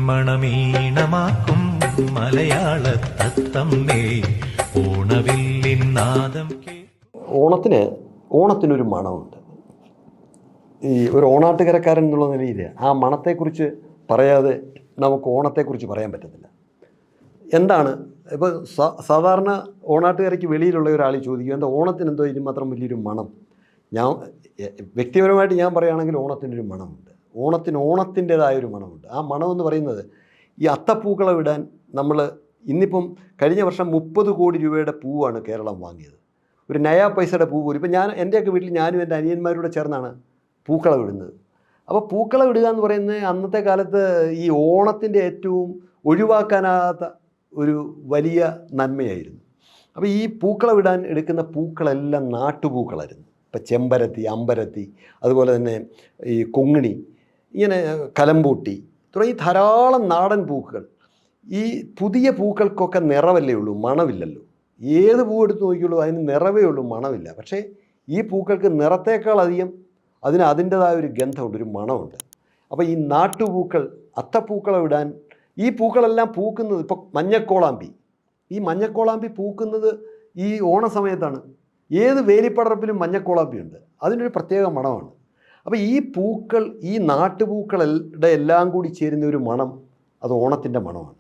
മണമീണമാക്കും മലയാള തത്തമ്മേ ഓണവില്ലിൻ നാദം. ഓണത്തിനൊരു മണമുണ്ട്. ഈ ഒരു ഓണാട്ടുകരക്കാരൻ എന്നുള്ള നിലയിൽ ആ മണത്തെക്കുറിച്ച് പറയാതെ നമുക്ക് ഓണത്തെക്കുറിച്ച് പറയാൻ പറ്റത്തില്ല. എന്താണ് ഇപ്പോൾ സാധാരണ ഓണാട്ടുകരയ്ക്ക് വെളിയിലുള്ള ഒരാൾ ചോദിക്കും, എന്താ ഓണത്തിന് എന്തോ ഇതിന് മാത്രം വലിയൊരു മണം? വ്യക്തിപരമായിട്ട് ഞാൻ പറയുകയാണെങ്കിൽ ഓണത്തിനൊരു മണമുണ്ട്. ഓണത്തിൻ്റേതായൊരു മണമുണ്ട്. ആ മണമെന്ന് പറയുന്നത് ഈ അത്തപ്പൂക്കളം ഇടാൻ നമ്മൾ ഇന്നിപ്പം കഴിഞ്ഞ വർഷം 30 കോടി രൂപയുടെ പൂവാണ് കേരളം വാങ്ങിയത്. ഒരു നയാ പൈസയുടെ പൂ പോലും ഇപ്പം എൻ്റെയൊക്കെ വീട്ടിൽ ഞാനും എൻ്റെ അനിയന്മാരോട് ചേർന്നാണ് പൂക്കളം ഇടുന്നത്. അപ്പോൾ പൂക്കളം ഇടുക എന്ന് പറയുന്നത് അന്നത്തെ കാലത്ത് ഈ ഓണത്തിൻ്റെ ഏറ്റവും ഒഴിവാക്കാനാകാത്ത ഒരു വലിയ നന്മയായിരുന്നു. അപ്പോൾ ഈ പൂക്കളം ഇടാൻ എടുക്കുന്ന പൂക്കളെല്ലാം നാട്ടുപൂക്കളായിരുന്നു. ഇപ്പം ചെമ്പരത്തി, അമ്പരത്തി, അതുപോലെ തന്നെ ഈ കൊങ്ങിണി, ഇങ്ങനെ കലമ്പൂട്ടി തുടങ്ങി ധാരാളം നാടൻ പൂക്കൾ. ഈ പുതിയ പൂക്കൾക്കൊക്കെ നിറവല്ലേ ഉള്ളൂ, മണമില്ലല്ലോ. ഏത് പൂ എടുത്ത് നോക്കിയുള്ളൂ അതിന് നിറവേ ഉള്ളൂ, മണമില്ല. പക്ഷേ ഈ പൂക്കൾക്ക് നിറത്തേക്കാളധികം അതിൻ്റേതായ ഒരു ഗന്ധമുണ്ട്, ഒരു മണമുണ്ട്. അപ്പോൾ ഈ നാട്ടുപൂക്കൾ, അത്തപ്പൂക്കളം ഇടാൻ ഈ പൂക്കളെല്ലാം പൂക്കുന്നത് ഇപ്പോൾ ഈ മഞ്ഞക്കോളാമ്പി പൂക്കുന്നത് ഈ ഓണസമയത്താണ്. ഏത് വേലിപ്പടർപ്പിലും മഞ്ഞക്കോളാമ്പിയുണ്ട്, അതിനൊരു പ്രത്യേക മണമാണ്. അപ്പോൾ ഈ പൂക്കൾ, ഈ നാട്ടുപൂക്കളുടെ എല്ലാം കൂടി ചേരുന്ന ഒരു മണം, അത് ഓണത്തിൻ്റെ മണമാണ്.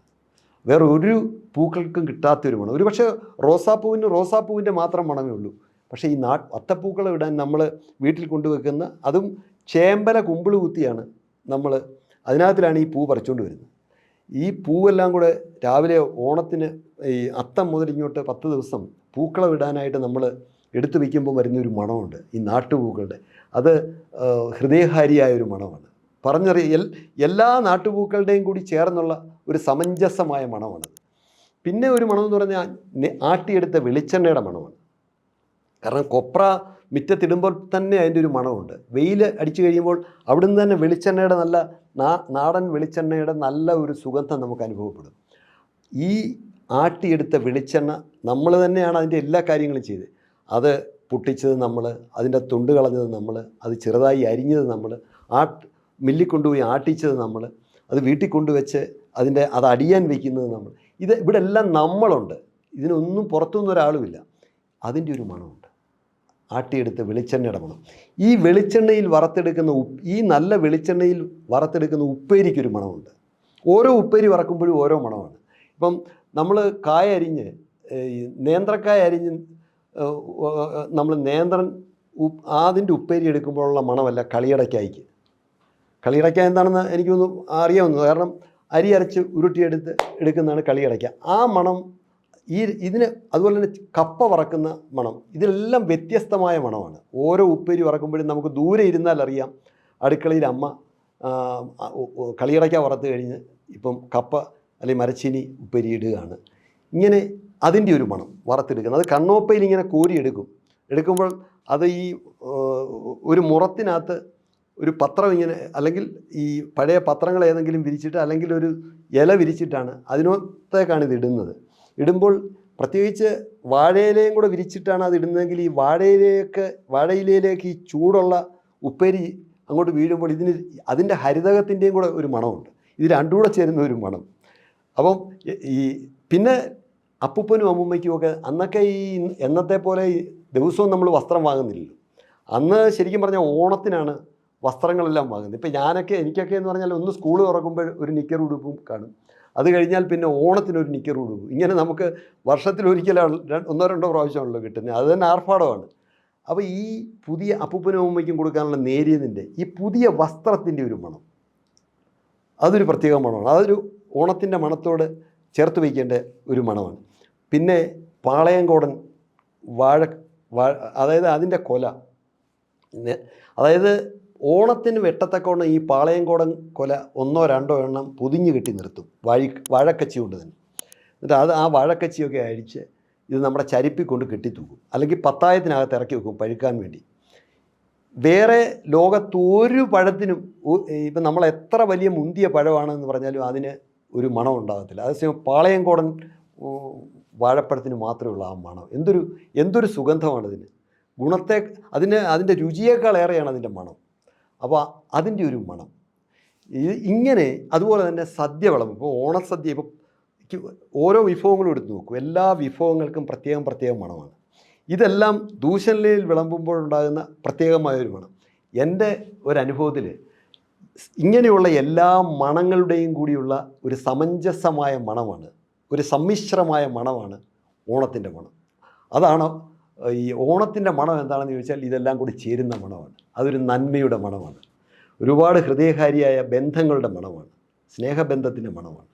വേറെ ഒരു പൂക്കൾക്കും കിട്ടാത്തൊരു മണം. ഒരു പക്ഷേ റോസാപ്പൂവിൻ്റെ മാത്രം മണമേ ഉള്ളൂ. പക്ഷേ ഈ അത്തപ്പൂക്കളം ഇടാൻ നമ്മൾ വീട്ടിൽ കൊണ്ടുവെക്കുന്ന, അതും ചേമ്പല കുമ്പിൾ കുത്തിയാണ് നമ്മൾ അതിനകത്തിലാണ് ഈ പൂ പറിച്ചുകൊണ്ട് വരുന്നത്. ഈ പൂവെല്ലാം കൂടെ രാവിലെ ഓണത്തിന് ഈ അത്തം മുതൽ ഇങ്ങോട്ട് 10 ദിവസം പൂക്കളം ഇടാനായിട്ട് നമ്മൾ എടുത്തു വയ്ക്കുമ്പോൾ വരുന്നൊരു മണമുണ്ട് ഈ നാട്ടുപൂക്കളുടെ. അത് ഹൃദയഹാരിയായൊരു മണമാണ്. എല്ലാ നാട്ടുപൂക്കളുടെയും കൂടി ചേർന്നുള്ള ഒരു സമഞ്ജസമായ മണമാണ്. പിന്നെ ഒരു മണമെന്ന് പറഞ്ഞാൽ ആട്ടിയെടുത്ത വെളിച്ചെണ്ണയുടെ മണമാണ്. കാരണം കൊപ്ര മുറ്റത്തിടുമ്പോൾ തന്നെ അതിൻ്റെ ഒരു മണമുണ്ട്. വെയിൽ അടിച്ചു കഴിയുമ്പോൾ അവിടുന്ന് തന്നെ വെളിച്ചെണ്ണയുടെ നാടൻ വെളിച്ചെണ്ണയുടെ നല്ല ഒരു സുഗന്ധം നമുക്ക് അനുഭവപ്പെടും. ഈ ആട്ടിയെടുത്ത വെളിച്ചെണ്ണ നമ്മൾ തന്നെയാണ് അതിൻ്റെ എല്ലാ കാര്യങ്ങളും ചെയ്ത്. അത് പൊട്ടിച്ചത് നമ്മൾ, അതിൻ്റെ തൊണ്ട് കളഞ്ഞത് നമ്മൾ, അത് ചെറുതായി അരിഞ്ഞത് നമ്മൾ, മില്ലിൽ കൊണ്ടുപോയി ആട്ടിച്ചത് നമ്മൾ, അത് വീട്ടിൽ കൊണ്ടുവച്ച് അത് അടിയാൻ വയ്ക്കുന്നത് നമ്മൾ. ഇവിടെ എല്ലാം നമ്മളുണ്ട്. ഇതിനൊന്നും പുറത്തുനിന്ന് ഒരാളുമില്ല. അതിൻ്റെ ഒരു മണമുണ്ട്, ആട്ടിയെടുത്ത വെളിച്ചെണ്ണയുടെ മണം. ഈ വെളിച്ചെണ്ണയിൽ വറുത്തെടുക്കുന്ന ഈ നല്ല വെളിച്ചെണ്ണയിൽ വറുത്തെടുക്കുന്ന ഉപ്പേരിക്കൊരു മണമുണ്ട്. ഓരോ ഉപ്പേരി വറക്കുമ്പോഴും ഓരോ മണമാണ്. ഇപ്പം നമ്മൾ നേന്ത്രക്കായ അരിഞ്ഞ് നമ്മൾ അതിൻ്റെ ഉപ്പേരി എടുക്കുമ്പോഴുള്ള മണമല്ല കളിയടയ്ക്കായ്ക്ക്. കളിയടയ്ക്ക എന്താണെന്ന് എനിക്കൊന്നും അറിയാവുന്നു. കാരണം അരി അരച്ച് എടുക്കുന്നതാണ് കളിയടയ്ക്ക. ആ മണം ഇതിന്, അതുപോലെ തന്നെ കപ്പ വറക്കുന്ന മണം, ഇതിലെല്ലാം വ്യത്യസ്തമായ മണമാണ്. ഓരോ ഉപ്പേരി വറക്കുമ്പോഴും നമുക്ക് ദൂരെ ഇരുന്നാൽ അറിയാം അടുക്കളയിൽ അമ്മ കളിയടയ്ക്ക വറുത്ത് കഴിഞ്ഞ് ഇപ്പം കപ്പ അല്ലെങ്കിൽ മരച്ചീനി ഉപ്പേരി ഇടുകയാണ്. ഇങ്ങനെ അതിൻ്റെ ഒരു മണം വറുത്തെടുക്കുന്നത്. അത് കണ്ണോപ്പയിൽ ഇങ്ങനെ എടുക്കുമ്പോൾ അത് ഈ ഒരു മുറത്തിനകത്ത് ഒരു പത്രം ഇങ്ങനെ, അല്ലെങ്കിൽ ഈ പഴയ പത്രങ്ങൾ ഏതെങ്കിലും വിരിച്ചിട്ട്, അല്ലെങ്കിൽ ഒരു ഇല വിരിച്ചിട്ടാണ് അതിനകത്തേക്കാണ് ഇത് ഇടുമ്പോൾ പ്രത്യേകിച്ച് വാഴയിലയും കൂടെ വിരിച്ചിട്ടാണ് അത് ഇടുന്നതെങ്കിൽ ഈ വാഴയിലയിലേക്ക് ഈ ചൂടുള്ള ഉപ്പേരി അങ്ങോട്ട് വീഴുമ്പോൾ അതിൻ്റെ ഹരിതകത്തിൻ്റെയും കൂടെ ഒരു മണമുണ്ട്. ഇത് രണ്ടും കൂടെ ചേരുന്ന ഒരു മണം. അപ്പം പിന്നെ അപ്പൂപ്പനും അമ്മൂമ്മയ്ക്കും ഒക്കെ അന്നൊക്കെ ഈ എന്നത്തെ പോലെ ദിവസവും നമ്മൾ വസ്ത്രം വാങ്ങുന്നില്ലല്ലോ. അന്ന് ശരിക്കും പറഞ്ഞാൽ ഓണത്തിനാണ് വസ്ത്രങ്ങളെല്ലാം വാങ്ങുന്നത്. ഇപ്പം എനിക്കൊക്കെ എന്ന് പറഞ്ഞാൽ ഒന്ന് സ്കൂൾ തുറക്കുമ്പോൾ ഒരു നിക്കർ ഉടുപ്പും കാണും. അത് കഴിഞ്ഞാൽ പിന്നെ ഓണത്തിനൊരു നിക്കർ ഉടുപ്പും. ഇങ്ങനെ നമുക്ക് വർഷത്തിലൊരിക്കലാണ് 1-2 പ്രാവശ്യമാണല്ലോ കിട്ടുന്നത്. അത് തന്നെ ആർഭാടമാണ്. അപ്പോൾ ഈ പുതിയ അപ്പൂപ്പനും അമ്മയ്ക്കും കൊടുക്കാനുള്ള നേരിയതിൻ്റെ ഈ പുതിയ വസ്ത്രത്തിൻ്റെ ഒരു മണം, അതൊരു പ്രത്യേക മണമാണ്. അതൊരു ഓണത്തിൻ്റെ മണത്തോട് ചേർത്ത് വയ്ക്കേണ്ട ഒരു മണമാണ്. പിന്നെ പാളയംകോടൻ അതായത് അതിൻ്റെ കൊല, അതായത് ഓണത്തിന് വെട്ടത്തക്കവണ്ണം ഈ പാളയംകോടൻ കൊല 1-2 എണ്ണം പൊതിഞ്ഞ് കെട്ടി നിർത്തും വാഴക്കച്ചി കൊണ്ട് തന്നെ. എന്നിട്ട് ആ വാഴക്കച്ചിയൊക്കെ അഴിച്ച് ഇത് നമ്മുടെ ചരിപ്പിൽ കൊണ്ട് കെട്ടിത്തൂക്കും, അല്ലെങ്കിൽ പത്തായത്തിനകത്ത് ഇറക്കി വെക്കും പഴുക്കാൻ വേണ്ടി. വേറെ ലോകത്തൊരു പഴത്തിനും ഇപ്പം നമ്മൾ എത്ര വലിയ മുന്തിയ പഴമാണെന്ന് പറഞ്ഞാലും അതിന് ഒരു മണം ഉണ്ടാകത്തില്ല. അതേസമയം പാളയംകോടൻ വാഴപ്പഴത്തിന് മാത്രമേ ഉള്ളൂ ആ മണം. എന്തൊരു സുഗന്ധമാണ് ഇതിന്. അതിൻ്റെ രുചിയേക്കാളേറെയാണ് അതിൻ്റെ മണം. അപ്പോൾ അതിൻ്റെ ഒരു മണം. ഇങ്ങനെ അതുപോലെ തന്നെ സദ്യ വിളമ്പും. ഇപ്പോൾ ഓണസദ്യ, ഇപ്പോൾ ഓരോ വിഭവങ്ങളും എടുത്ത് നോക്കൂ, എല്ലാ വിഭവങ്ങൾക്കും പ്രത്യേകം മണമാണ്. ഇതെല്ലാം ദൂശനിലയിൽ വിളമ്പുമ്പോഴുണ്ടാകുന്ന പ്രത്യേകമായൊരു മണം. എൻ്റെ ഒരനുഭവത്തിൽ ഇങ്ങനെയുള്ള എല്ലാ മണങ്ങളുടെയും കൂടിയുള്ള ഒരു സമഞ്ജസമായ മണമാണ്, ഒരു സമ്മിശ്രമായ മണമാണ് ഓണത്തിൻ്റെ മണം. അതാണ് ഈ ഓണത്തിൻ്റെ മണം എന്താണെന്ന് ചോദിച്ചാൽ ഇതെല്ലാം കൂടി ചേരുന്ന മണമാണ്. അതൊരു നന്മയുടെ മണമാണ്, ഒരുപാട് ഹൃദയകാരിയായ ബന്ധങ്ങളുടെ മണമാണ്, സ്നേഹബന്ധത്തിൻ്റെ മണമാണ്.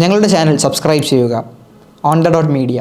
ഞങ്ങളുടെ ചാനൽ സബ്സ്ക്രൈബ് ചെയ്യുക. On the dot media.